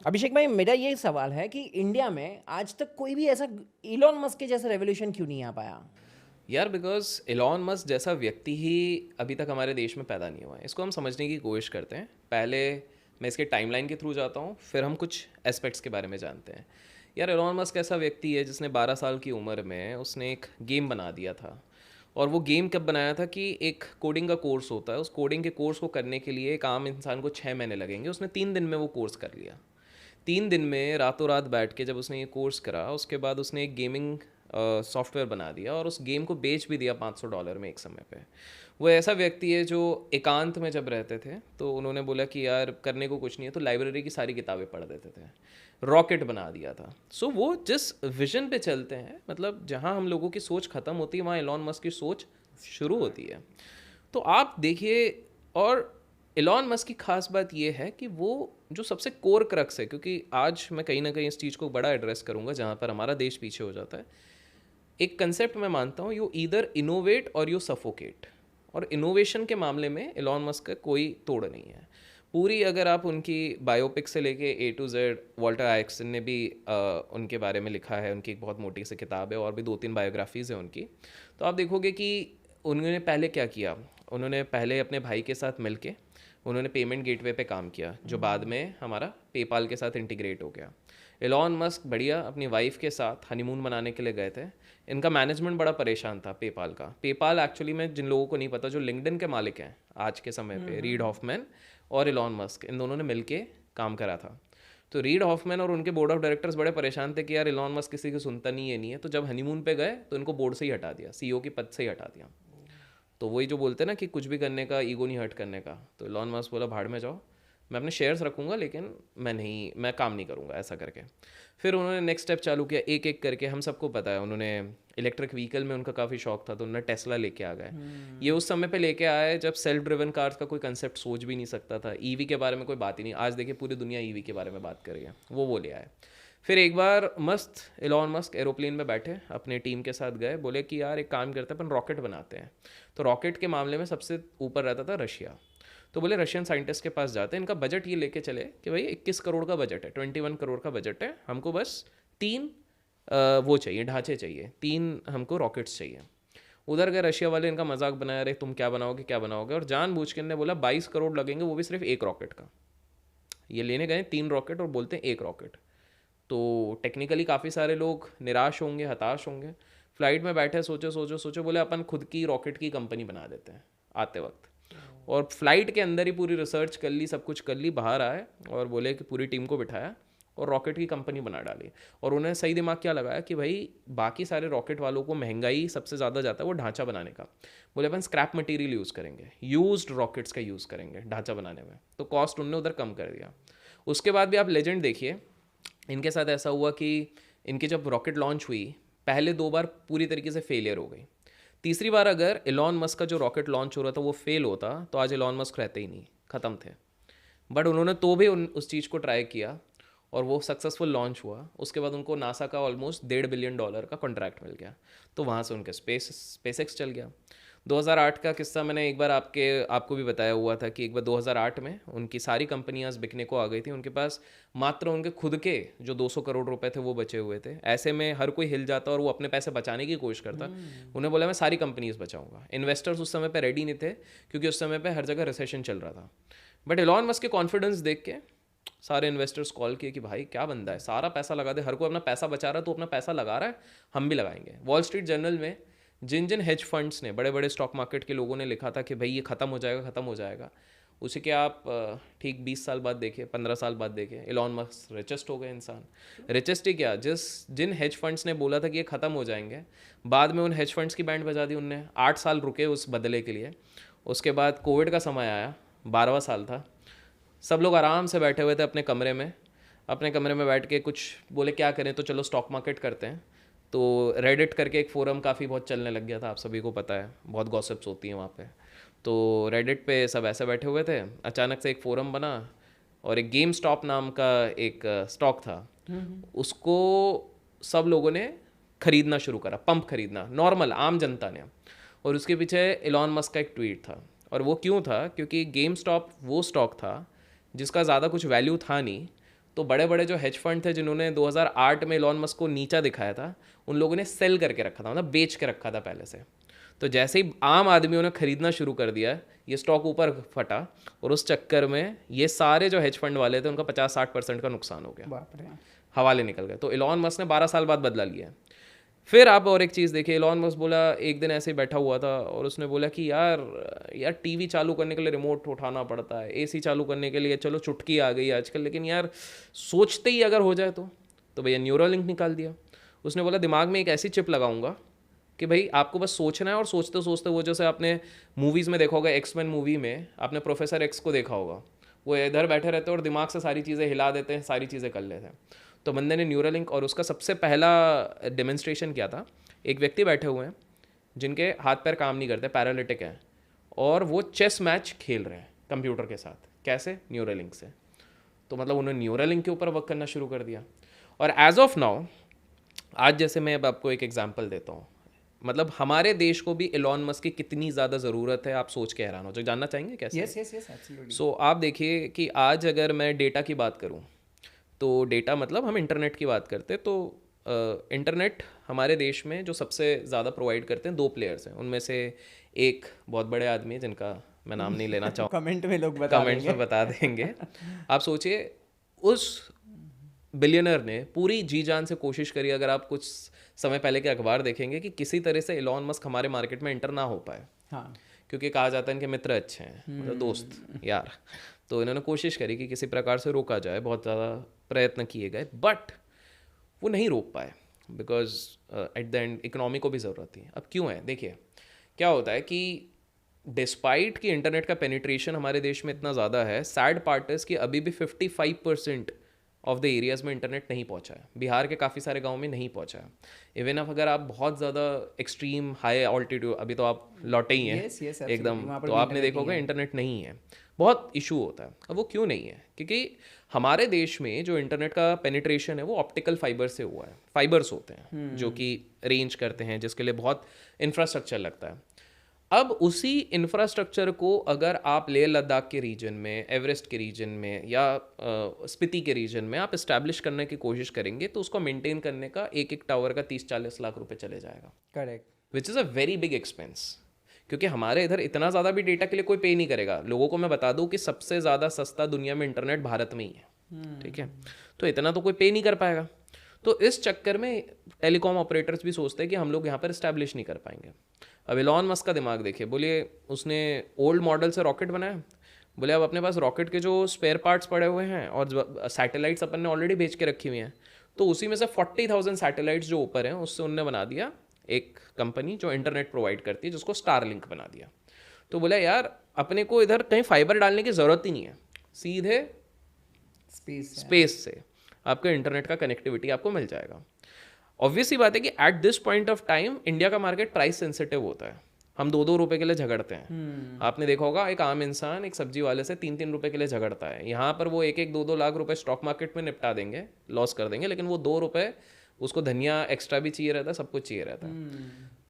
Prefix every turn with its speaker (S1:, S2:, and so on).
S1: अभिषेक भाई, मेरा ये सवाल है कि इंडिया में आज तक कोई भी ऐसा इलॉन मस्क के जैसा रेवोल्यूशन क्यों नहीं आ पाया?
S2: यार बिकॉज एलॉन मस्क जैसा व्यक्ति ही अभी तक हमारे देश में पैदा नहीं हुआ है। इसको हम समझने की कोशिश करते हैं। पहले मैं इसके टाइमलाइन के थ्रू जाता हूँ, फिर हम कुछ एस्पेक्ट्स के बारे में जानते हैं। यार एलॉन मस्क ऐसा व्यक्ति है जिसने 12 साल की उम्र में उसने एक गेम बना दिया था। और वो गेम कब बनाया था कि एक कोडिंग का कोर्स होता है, उस कोडिंग के कोर्स को करने के लिए एक आम इंसान को 6 महीने लगेंगे, उसने 3 दिन में वो कोर्स कर लिया। 3 दिन में रातों रात बैठ के जब उसने ये कोर्स करा, उसके बाद उसने एक गेमिंग सॉफ्टवेयर बना दिया और उस गेम को बेच भी दिया $500 में एक समय पे। वो ऐसा व्यक्ति है जो एकांत में जब रहते थे तो उन्होंने बोला कि यार करने को कुछ नहीं है, तो लाइब्रेरी की सारी किताबें पढ़ देते थे। रॉकेट बना दिया था। सो वो जिस विजन पे चलते हैं, मतलब जहाँ हम लोगों की सोच ख़त्म होती है वहाँ एलॉन मस्क की सोच शुरू होती है। तो आप देखिए, और एलॉन मस्क की खास बात यह है कि वो जो सबसे कोर क्रक्स है, क्योंकि आज मैं कहीं ना कहीं इस चीज़ को बड़ा एड्रेस करूंगा जहाँ पर हमारा देश पीछे हो जाता है। एक कंसेप्ट मैं मानता हूँ, यू ईदर इनोवेट और यू सफोकेट। और इनोवेशन के मामले में एलॉन मस्क का कोई तोड़ नहीं है। पूरी अगर आप उनकी बायोपिक से लेके A to Z, वॉल्टर आइक्सन ने भी उनके बारे में लिखा है, उनकी एक बहुत मोटी सी किताब है, और भी 2-3 बायोग्राफीज़ हैं उनकी। तो आप देखोगे कि उन्होंने पहले क्या किया। उन्होंने पहले अपने भाई के साथ मिलके उन्होंने पेमेंट गेटवे पे काम किया, जो बाद में हमारा पेपाल के साथ इंटीग्रेट हो गया। एलॉन मस्क बढ़िया अपनी वाइफ के साथ हनीमून मनाने के लिए गए थे। इनका मैनेजमेंट बड़ा परेशान था पेपाल का। पेपाल एक्चुअली में, जिन लोगों को नहीं पता, जो लिंक्डइन के मालिक हैं आज के समय पे, रीड हॉफमैन और एलॉन मस्क, इन दोनों ने मिलके काम करा था। तो रीड हॉफमैन और उनके बोर्ड ऑफ डायरेक्टर्स बड़े परेशान थे कि यार एलॉन मस्क किसी की सुनता नहीं है, नहीं है। तो जब हनीमून पे गए तो इनको बोर्ड से ही हटा दिया, CEO के पद से ही हटा दिया। तो वही जो बोलते हैं ना कि कुछ भी करने का ईगो नहीं हर्ट करने का, तो एलॉन मस्क बोला भाड़ में जाओ, मैं अपने शेयर्स रखूंगा लेकिन मैं काम नहीं करूंगा, ऐसा करके। फिर उन्होंने नेक्स्ट स्टेप चालू किया एक एक करके। हम सबको पता है उन्होंने इलेक्ट्रिक व्हीकल में उनका काफ़ी शौक था, तो उन्होंने टेस्ला लेके आ गए। ये उस समय पे लेके आए जब सेल्फ ड्रिवन कार्स का कोई कंसेप्ट सोच भी नहीं सकता था, ईवी के बारे में कोई बात ही नहीं। आज देखिए पूरी दुनिया ईवी के बारे में बात कर रही है, वो ले आए। फिर एक बार मस्त एलॉन मस्क एरोप्लेन में बैठे अपने टीम के साथ गए, बोले कि यार एक काम करते हैं, अपन रॉकेट बनाते हैं। तो रॉकेट के मामले में सबसे ऊपर रहता था रशिया। तो बोले रशियन साइंटिस्ट के पास जाते हैं, इनका बजट ये लेके चले कि भाई 21 करोड़ का बजट है, 21 करोड़ का बजट है, हमको बस 3 वो चाहिए, ढांचे चाहिए, 3 हमको रॉकेट्स चाहिए। उधर गए रशिया वाले, इनका मजाक बनाया, रहे तुम क्या बनाओगे क्या बनाओगे, और जानबूझ के ने बोला 22 करोड़ लगेंगे, वो भी सिर्फ एक रॉकेट का। ये लेने गए 3 रॉकेट और बोलते हैं एक रॉकेट। तो टेक्निकली काफ़ी सारे लोग निराश होंगे, हताश होंगे। फ्लाइट में बैठे सोचो सोचो सोचो, बोले अपन खुद की रॉकेट की कंपनी बना देते हैं आते वक्त। और फ्लाइट के अंदर ही पूरी रिसर्च कर ली, सब कुछ कर ली, बाहर आए और बोले कि पूरी टीम को बिठाया और रॉकेट की कंपनी बना डाली। और उन्हें सही दिमाग क्या लगाया कि भाई बाकी सारे रॉकेट वालों को महंगाई सबसे ज़्यादा जाता है वो ढांचा बनाने का। बोले अपन स्क्रैप मटेरियल यूज़ करेंगे, यूज्ड रॉकेट्स का यूज़ करेंगे ढांचा बनाने में। तो कॉस्ट उनने उधर कम कर दिया। उसके बाद भी आप लेजेंड देखिए, इनके साथ ऐसा हुआ कि इनकी जब रॉकेट लॉन्च हुई, पहले 2 बार पूरी तरीके से फेलियर हो गई। तीसरी बार अगर एलॉन मस्क का जो रॉकेट लॉन्च हो रहा था वो फेल होता, तो आज एलॉन मस्क रहते ही नहीं, ख़त्म थे। बट उन्होंने तो भी उस चीज़ को ट्राई किया और वो सक्सेसफुल लॉन्च हुआ। उसके बाद उनको नासा का ऑलमोस्ट $1.5 बिलियन का कॉन्ट्रैक्ट मिल गया। तो वहाँ से उनके स्पेस एक्स चल गया। 2008 का किस्सा मैंने एक बार आपको भी बताया हुआ था कि एक बार 2008 में उनकी सारी कंपनियां बिकने को आ गई थी। उनके पास मात्र उनके खुद के जो 200 करोड़ रुपए थे वो बचे हुए थे। ऐसे में हर कोई हिल जाता और वो अपने पैसे बचाने की कोशिश करता। उन्हें बोला मैं सारी कंपनीज बचाऊंगा। इन्वेस्टर्स उस समय पे रेडी नहीं थे क्योंकि उस समय पे हर जगह रिसेशन चल रहा था। बट एलॉन मस्क के कॉन्फिडेंस देख के सारे इन्वेस्टर्स कॉल किए कि भाई क्या बंदा है, सारा पैसा लगा दे, हर कोई अपना पैसा बचा रहा है, तो अपना पैसा लगा रहा है, हम भी लगाएंगे। वॉल स्ट्रीट जर्नल में जिन जिन हेज फंड्स ने, बड़े बड़े स्टॉक मार्केट के लोगों ने लिखा था कि भाई ये ख़त्म हो जाएगा ख़त्म हो जाएगा, उसी के आप ठीक 20 साल बाद देखे, 15 साल बाद देखे, एलॉन मस्क रिचेस्ट हो गए इंसान। रिचेस्ट ही क्या, जिन हेज फंड्स ने बोला था कि ये ख़त्म हो जाएंगे, बाद में उन हेज फंड्स की बैंड बजा दी उनने। 8 साल रुके उस बदले के लिए। उसके बाद कोविड का समय आया, 12वां साल था। सब लोग आराम से बैठे हुए थे अपने कमरे में, बैठ के कुछ बोले क्या करें, तो चलो स्टॉक मार्केट करते हैं। तो रेडिट करके एक फोरम काफ़ी बहुत चलने लग गया था, आप सभी को पता है, बहुत गॉसिप्स होती हैं वहाँ पे। तो रेडिट पे सब ऐसे बैठे हुए थे, अचानक से एक फोरम बना और एक गेम स्टॉप नाम का एक स्टॉक था, उसको सब लोगों ने खरीदना शुरू करा, पंप खरीदना, नॉर्मल आम जनता ने। और उसके पीछे एलॉन मस्क का एक ट्वीट था। और वो क्यों था, क्योंकि गेम स्टॉप वो स्टॉक था जिसका ज़्यादा कुछ वैल्यू था नहीं, तो बड़े बड़े जो हेज फंड थे जिन्होंने 2008 में इलॉन मस्क को नीचा दिखाया था, उन लोगों ने सेल करके रखा था, मतलब बेच के रखा था पहले से। तो जैसे ही आम आदमियों ने खरीदना शुरू कर दिया, ये स्टॉक ऊपर फटा, और उस चक्कर में ये सारे जो हेज फंड वाले थे उनका 50-60% का नुकसान हो गया,
S1: बाप रे।
S2: हवाले निकल गए। तो इलॉन मस्क ने 12 साल बाद बदला लिया है। फिर आप और एक चीज़ देखिए, इलॉन मस्क बोला, एक दिन ऐसे ही बैठा हुआ था और उसने बोला कि यार टीवी चालू करने के लिए रिमोट उठाना पड़ता है, एसी चालू करने के लिए चलो चुटकी आ गई आजकल, लेकिन यार सोचते ही अगर हो जाए तो भैया न्यूरोलिंक निकाल दिया। उसने बोला दिमाग में एक ऐसी चिप लगाऊंगा कि भाई आपको बस सोचना है, और सोचते सोचते वो जैसे आपने मूवीज़ में देखा होगा, एक्समैन मूवी में आपने प्रोफेसर एक्स को देखा होगा, वो इधर बैठे रहते हैं और दिमाग से सारी चीज़ें हिला देते हैं, सारी चीज़ें कर लेते हैं। तो बंदे ने न्यूरोलिंक, और उसका सबसे पहला डेमोन्स्ट्रेशन क्या था, एक व्यक्ति बैठे हुए हैं जिनके हाथ पैर काम नहीं करते, पैरालिटिक हैं, और वो चेस मैच खेल रहे हैं कंप्यूटर के साथ। कैसे? न्यूरोलिंक से। तो मतलब उन्होंने न्यूरोलिंक के ऊपर वर्क करना शुरू कर दिया। और एज ऑफ नाउ, आज जैसे मैं अब आपको एक एग्जांपल देता हूँ, मतलब हमारे देश को भी इलॉन मस्क की कितनी ज़्यादा ज़रूरत है, आप सोच के हैरान हो जो जानना चाहेंगे कैसे?
S1: Yes yes yes, absolutely.
S2: So आप देखिए कि आज अगर मैं डेटा की बात करूं, तो डेटा मतलब हम इंटरनेट की बात करते हैं, तो इंटरनेट हमारे देश में जो सबसे ज़्यादा प्रोवाइड करते हैं 2 प्लेयर्स हैं। उनमें से एक बहुत बड़े आदमी है जिनका मैं नाम नहीं लेना चाहूँ,
S1: कमेंट में लोग बता
S2: कमेंट्स में बता देंगे। आप सोचिए, उस बिलियनर ने पूरी जी जान से कोशिश करी, अगर आप कुछ समय पहले के अखबार देखेंगे, कि किसी तरह से इलॉन मस्क हमारे मार्केट में एंटर ना हो पाए,
S1: हाँ।
S2: क्योंकि कहा जाता है इनके मित्र अच्छे हैं, मतलब दोस्त यार। तो इन्होंने कोशिश करी कि किसी प्रकार से रोका जाए, बहुत ज़्यादा प्रयत्न किए गए, बट वो नहीं रोक पाए, because at the end economy को भी ज़रूरत थी। अब क्यों है, देखिए क्या होता है कि डिस्पाइट कि इंटरनेट का पेनिट्रेशन हमारे देश में इतना ज़्यादा है, सैड पार्ट इज़ कि अभी भी 55% ऑफ द एरियाज़ में इंटरनेट नहीं पहुंचा है। बिहार के काफ़ी सारे गांव में नहीं पहुंचा है। इवन अब अगर आप बहुत ज़्यादा एक्सट्रीम हाई ऑल्टीट्यूड, अभी तो आप लौटे ही हैं
S1: Yes, yes,
S2: एकदम,
S1: absolutely. वहाँ पर
S2: तो
S1: भी
S2: आपने
S1: internet
S2: देखा होगा इंटरनेट नहीं है, बहुत इशू होता है। अब वो क्यों नहीं है? क्योंकि हमारे देश में जो इंटरनेट का पेनिट्रेशन है वो ऑप्टिकल फाइबर से हुआ है। फाइबर्स होते हैं जो कि रेंज करते हैं, जिसके लिए बहुत इंफ्रास्ट्रक्चर लगता है। अब उसी इंफ्रास्ट्रक्चर को अगर आप लेह लद्दाख के रीजन में, एवरेस्ट के रीजन में, या स्पीति के रीजन में आप इस्टेब्लिश करने की कोशिश करेंगे, तो उसको मेंटेन करने का एक एक टावर का 30-40 लाख रुपए चले जाएगा,
S1: correct.
S2: Which is a very big expense. क्योंकि हमारे इधर इतना ज़्यादा भी डेटा के लिए कोई पे नहीं करेगा। लोगों को मैं बता दूं कि सबसे ज़्यादा सस्ता दुनिया में इंटरनेट भारत में ही है, ठीक है? तो इतना तो कोई पे नहीं कर पाएगा। तो इस चक्कर में टेलीकॉम ऑपरेटर्स भी सोचते हैं कि हम लोग यहाँ पर इस्टेब्लिश नहीं कर पाएंगे। अब इलॉन मस्क का दिमाग देखिए, बोलिए उसने ओल्ड मॉडल से रॉकेट बनाया, बोले अब अपने पास रॉकेट के जो स्पेयर पार्ट्स पड़े हुए हैं और सैटेलाइट्स अपन ने ऑलरेडी भेज के रखी हुई हैं, तो उसी में से 40,000 सैटेलाइट्स जो ऊपर हैं उससे उनने बना दिया एक कंपनी जो इंटरनेट प्रोवाइड करती है, जिसको स्टारलिंक बना दिया। तो बोला यार अपने को इधर कहीं फाइबर डालने की ज़रूरत ही नहीं है, सीधे स्पेस से आपका इंटरनेट का कनेक्टिविटी आपको मिल जाएगा। ऑब्वियस सी बात है कि at this point of time India का मार्केट प्राइस सेंसिटिव होता है। हम 2-2 रुपए के लिए झगड़ते हैं। आपने देखा होगा एक आम इंसान एक सब्जी वाले से 3-3 रुपए के लिए झगड़ता है। यहाँ पर वो 1-1, 2-2 लाख रुपए स्टॉक मार्केट में निपटा देंगे, लॉस कर देंगे, लेकिन वो 2 रुपए उसको धनिया एक्स्ट्रा भी चाहिए रहता है, सब कुछ चाहिए रहता है।